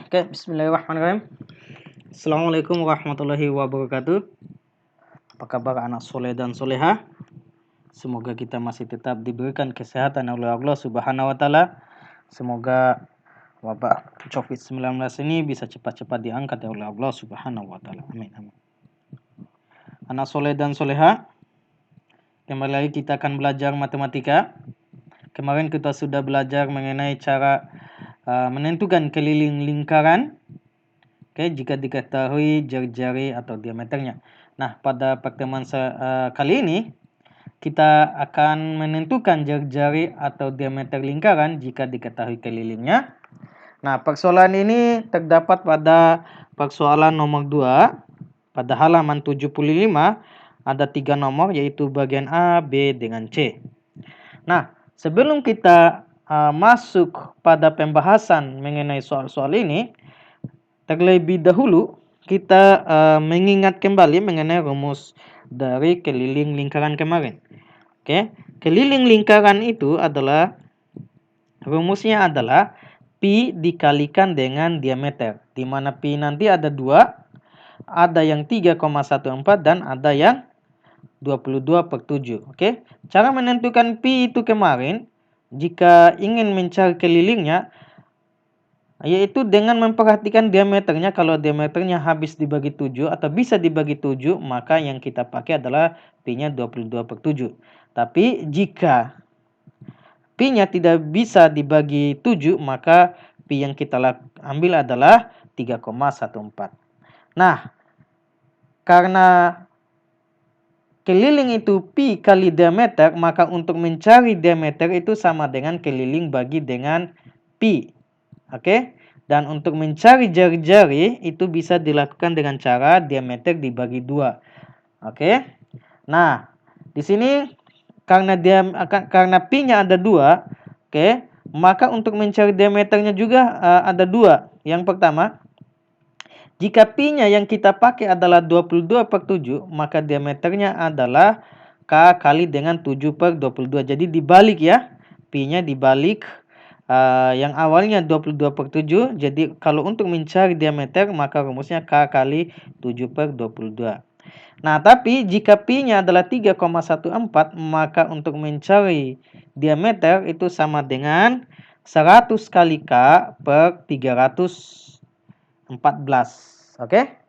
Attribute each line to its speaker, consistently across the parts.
Speaker 1: Oke, bismillahirrahmanirrahim. Assalamualaikum warahmatullahi wabarakatuh. Apa kabar anak soleh dan soleha? Semoga kita masih tetap diberikan kesehatan oleh Allah Subhanahu wa taala. Semoga wabak COVID-19 ini bisa cepat-cepat diangkat oleh Allah Subhanahu wa taala. Amin amin. Anak soleh dan soleha, kembali lagi kita akan belajar matematika. Kemarin kita sudah belajar mengenai cara menentukan keliling lingkaran. Oke, jika diketahui jari-jari atau diameternya. Nah, pada pertemuan kali ini kita akan menentukan jari-jari atau diameter lingkaran jika diketahui kelilingnya. Nah, persoalan ini terdapat pada persoalan nomor 2 pada halaman 75. Ada 3 nomor, yaitu bagian A, B, dengan C. Nah, sebelum kita masuk pada pembahasan mengenai soal-soal ini, terlebih dahulu kita mengingat kembali mengenai rumus dari keliling lingkaran kemarin. Oke, keliling lingkaran itu adalah rumusnya adalah pi dikalikan dengan diameter, di mana pi nanti ada 2, ada yang 3,14 dan ada yang 22/7. Oke, cara menentukan pi itu kemarin, jika ingin mencari kelilingnya, yaitu dengan memperhatikan diameternya. Kalau diameternya habis dibagi 7 atau bisa dibagi 7, maka yang kita pakai adalah pi-nya 22/7. Tapi jika pi-nya tidak bisa dibagi 7, maka pi yang kita ambil adalah 3,14. Nah, karena keliling itu pi kali diameter, maka untuk mencari diameter itu sama dengan keliling bagi dengan pi. Oke, dan untuk mencari jari-jari itu bisa dilakukan dengan cara diameter dibagi 2. Oke, nah di sini karena pi-nya ada 2, oke, maka untuk mencari diameternya juga ada 2. Yang pertama, jika pi-nya yang kita pakai adalah 22/7, maka diameternya adalah K kali dengan 7/22. Jadi dibalik ya, pi-nya dibalik. Yang awalnya 22/7, jadi kalau untuk mencari diameter maka rumusnya K kali 7/22. Nah, tapi jika pi-nya adalah 3,14, maka untuk mencari diameter itu sama dengan 100 kali K per 314. Oke?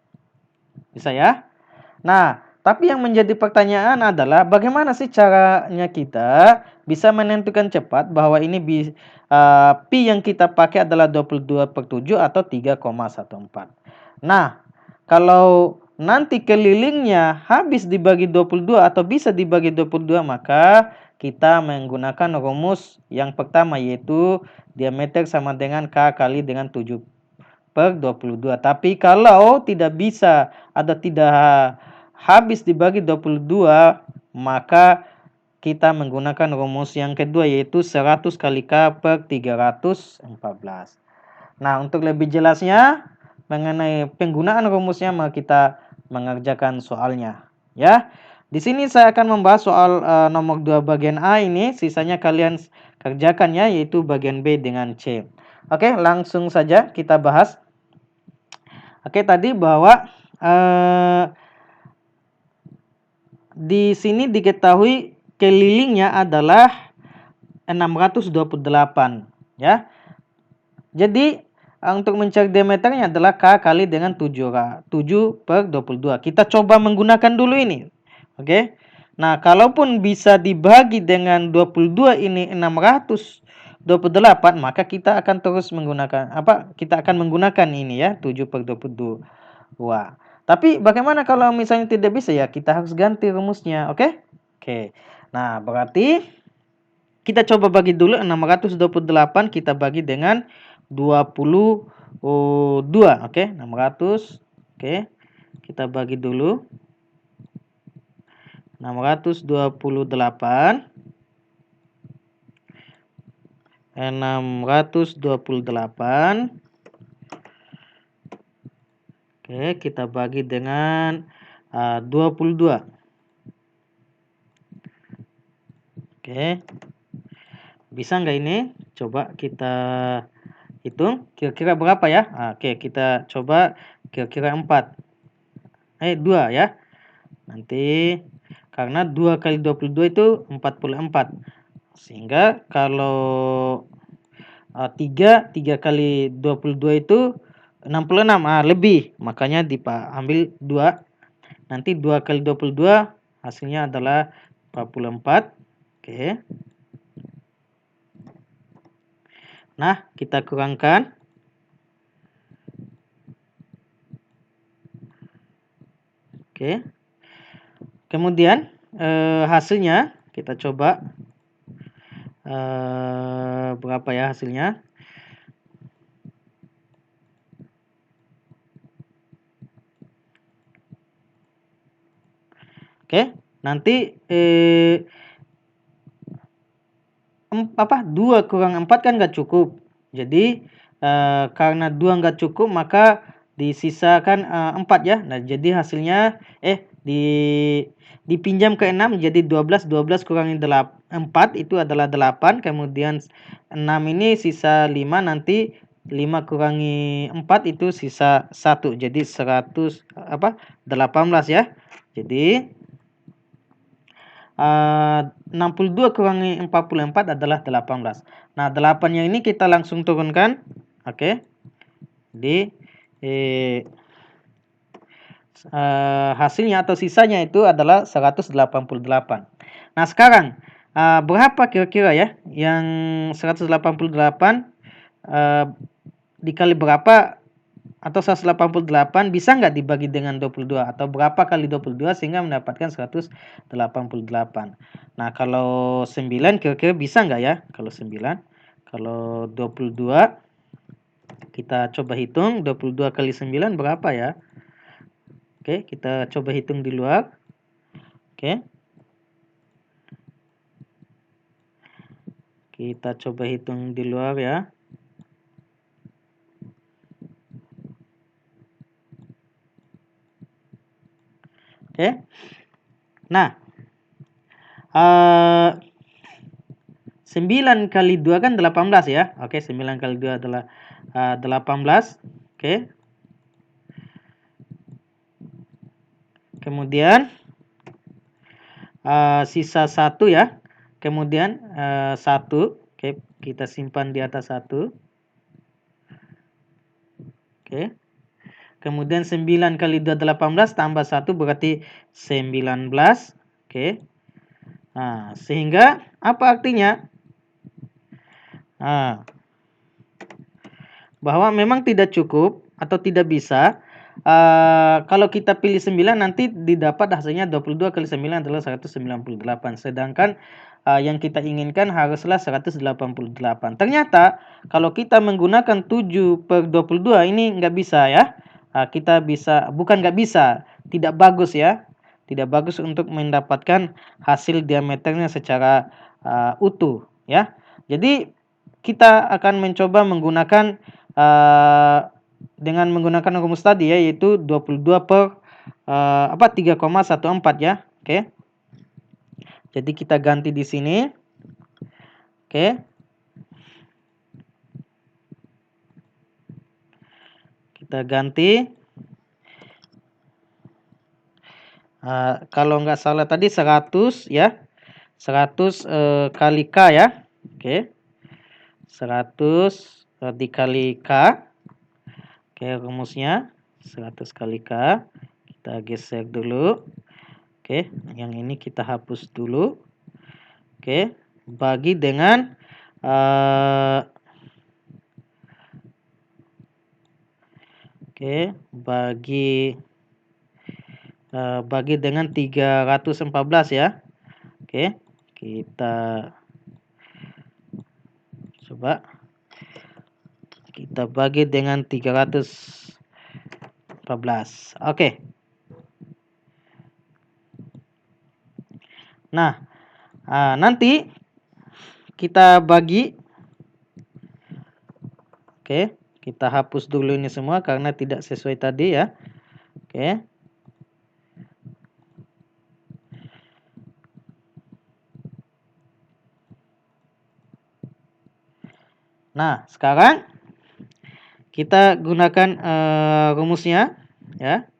Speaker 1: Bisa ya? Nah, tapi yang menjadi pertanyaan adalah bagaimana sih caranya kita bisa menentukan cepat bahwa ini pi yang kita pakai adalah 22/7 atau 3,14. Nah, kalau nanti kelilingnya habis dibagi 22 atau bisa dibagi 22, maka kita menggunakan rumus yang pertama, yaitu diameter sama dengan K kali dengan 7/22. Tapi kalau tidak bisa atau tidak habis dibagi 22, maka kita menggunakan rumus yang kedua, yaitu 100 kali K per 314. Nah, untuk lebih jelasnya mengenai penggunaan rumusnya, maka kita mengerjakan soalnya. Ya, di sini saya akan membahas soal nomor 2 bagian A ini, sisanya kalian kerjakan ya, yaitu bagian B dengan C. Oke, langsung saja kita bahas. Oke, tadi bahwa di sini diketahui kelilingnya adalah 628 ya. Jadi untuk mencari diameternya adalah K kali dengan 7/22. Kita coba menggunakan dulu ini. Oke. Nah, kalaupun bisa dibagi dengan 22 ini 628, maka kita akan terus menggunakan kita akan menggunakan ini ya, 7/22. Tapi bagaimana kalau misalnya tidak bisa ya, kita harus ganti rumusnya, oke? Oke. Nah, berarti kita coba bagi dulu 628 kita bagi dengan 22, oke? 600, oke. Kita bagi dulu 628 Oke, kita bagi dengan 22. Oke. Bisa nggak ini? Coba kita hitung kira-kira berapa ya? Oke, kita coba kira-kira 4. 2 ya. Nanti karena 2 kali 22 itu 44. Sehingga kalau 3 kali 22 itu 66. Lebih. Makanya ambil 2. Nanti 2 kali 22 hasilnya adalah 44. Oke. Nah, kita kurangkan. Oke. Kemudian hasilnya kita coba berapa ya hasilnya? Oke, nanti 2 kurang 4 kan nggak cukup. Jadi karena 2 nggak cukup maka disisakan 4 ya. Nah, jadi hasilnya dipinjam ke 6 jadi 12. 12 kurangi 4 itu adalah 8. Kemudian 6 ini sisa 5, nanti 5 kurangi 4 itu sisa 1. Jadi 18 ya. Jadi 62 kurangi 44 adalah 18. Nah, 8 yang ini kita langsung turunkan. Oke. Di hasilnya atau sisanya itu adalah 188. Nah, sekarang berapa kira-kira ya yang 188 dikali berapa atau 188 bisa nggak dibagi dengan 22 atau berapa kali 22 sehingga mendapatkan 188. Nah, kalau 9 kira-kira bisa nggak ya? Kalau 9, kalau 22 kita coba hitung 22 kali 9 berapa ya? Oke, kita coba hitung di luar. Oke. Kita coba hitung di luar ya. Oke. Nah, 9 kali 2 kan 18 ya. Oke, 9 kali 2 adalah 18. Oke. Kemudian sisa 1 ya. Kemudian 1. Oke, kita simpan di atas 1. Oke. Kemudian 9 kali 2 18 tambah 1 berarti 19. Oke. Nah, sehingga apa artinya? Nah, bahwa memang tidak cukup atau tidak bisa kalau kita pilih 9 nanti didapat hasilnya 22 kali 9 adalah 198. Sedangkan yang kita inginkan haruslah 188. Ternyata kalau kita menggunakan 7 per 22 ini nggak bisa ya. Kita bisa, bukan nggak bisa, tidak bagus ya. Tidak bagus untuk mendapatkan hasil diameternya secara utuh ya. Jadi kita akan mencoba menggunakan dengan menggunakan rumus tadi ya, yaitu 22 per 3,14 ya. Oke. Jadi kita ganti di sini. Oke. Kita ganti. Kalau nggak salah tadi 100 ya. 100 kali K ya. Oke. 100 dikali K. Oke, rumusnya 100 kali K. Kita geser dulu. Oke, yang ini kita hapus dulu. Oke, bagi dengan bagi dengan 314 ya. Oke, kita coba kita bagi dengan 314. Oke. Nah, nanti kita bagi. Oke, kita hapus dulu ini semua karena tidak sesuai tadi ya. Oke. Nah, sekarang Kita gunakan rumusnya ya.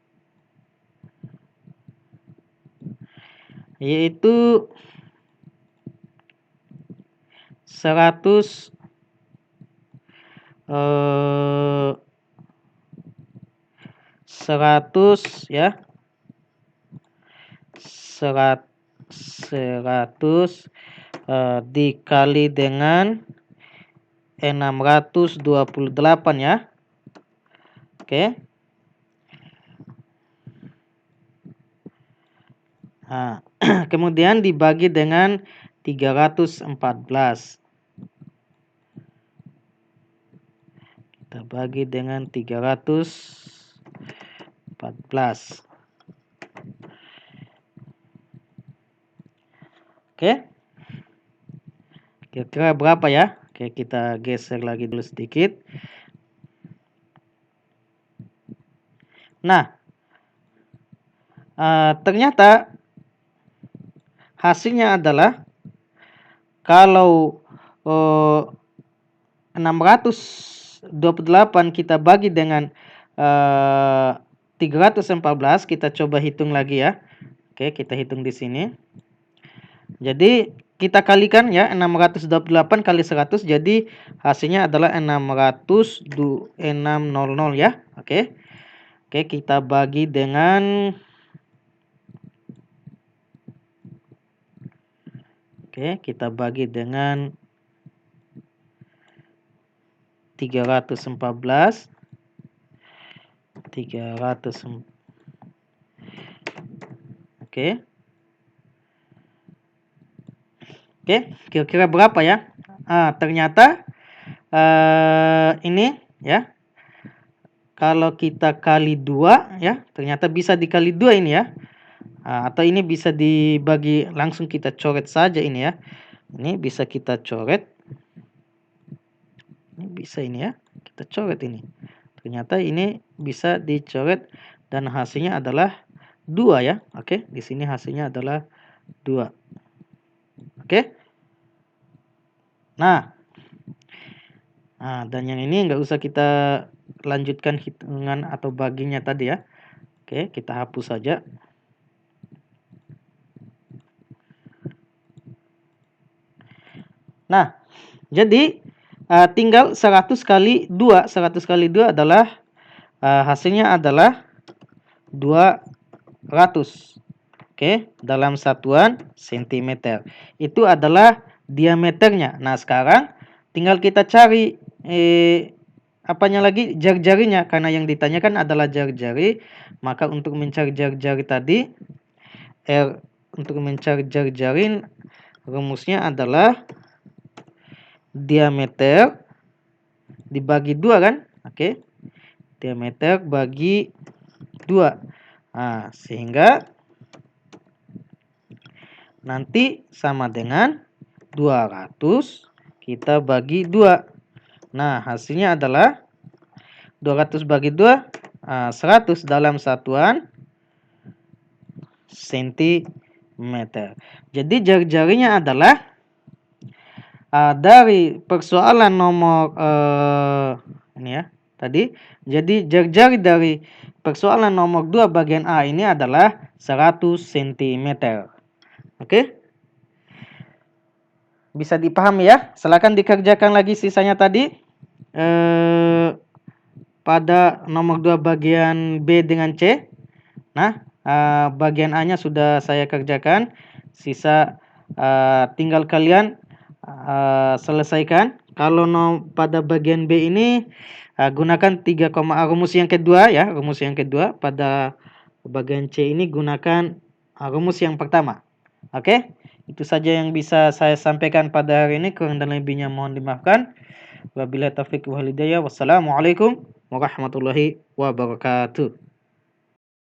Speaker 1: Yaitu 100 ya. 100 dikali dengan 628 ya. Oke. Nah, kemudian dibagi dengan 314. Kita bagi dengan 314. Oke. Kira-kira berapa ya? Oke, kita geser lagi dulu sedikit. Nah, ternyata hasilnya adalah kalau 628 kita bagi dengan 314, kita coba hitung lagi ya. Oke, kita hitung di sini. Jadi kita kalikan ya 628 kali 100, jadi hasilnya adalah 600 ya. Oke. Oke, kita bagi dengan 314. Oke. Oke, kira-kira berapa ya? Ternyata ini ya. Kalau kita kali 2 ya, ternyata bisa dikali 2 ini ya. Atau ini bisa dibagi, langsung kita coret saja ini ya. Ini bisa kita coret. Ini bisa ini ya. Kita coret ini. Ternyata ini bisa dicoret dan hasilnya adalah 2 ya. Oke, di sini hasilnya adalah 2. Oke. Nah, dan yang ini nggak usah kita lanjutkan hitungan atau baginya tadi ya. Oke, kita hapus saja. Nah, jadi tinggal 100 kali 2. 100 kali 2 adalah hasilnya adalah 200. Oke, dalam satuan sentimeter. Itu adalah diameternya. Nah, sekarang tinggal kita cari apanya lagi, jari-jarinya, karena yang ditanyakan adalah jari-jari. Maka untuk mencari jari-jari tadi, untuk mencari jari-jari, rumusnya adalah diameter dibagi 2 kan? Oke. Diameter bagi 2. Sehingga nanti sama dengan 200 kita bagi 2. Nah, hasilnya adalah 200 bagi 2, 100 dalam satuan sentimeter. Jadi jari-jarinya adalah dari persoalan nomor ini ya tadi. Jadi jari-jari dari persoalan nomor 2 bagian A ini adalah 100 cm. Oke? Bisa dipahami ya? Silakan dikerjakan lagi sisanya tadi. Pada nomor 2 bagian B dengan C. Nah, bagian A-nya sudah saya kerjakan. Sisa tinggal kalian selesaikan. Kalau pada bagian B ini gunakan 3, rumus yang kedua ya, rumus yang kedua. Pada bagian C ini gunakan rumus yang pertama. Oke? Itu saja yang bisa saya sampaikan pada hari ini. Kurang dan lebihnya mohon dimaafkan. Wabillahi taufiq wal hidayah. Wassalamualaikum warahmatullahi wabarakatuh.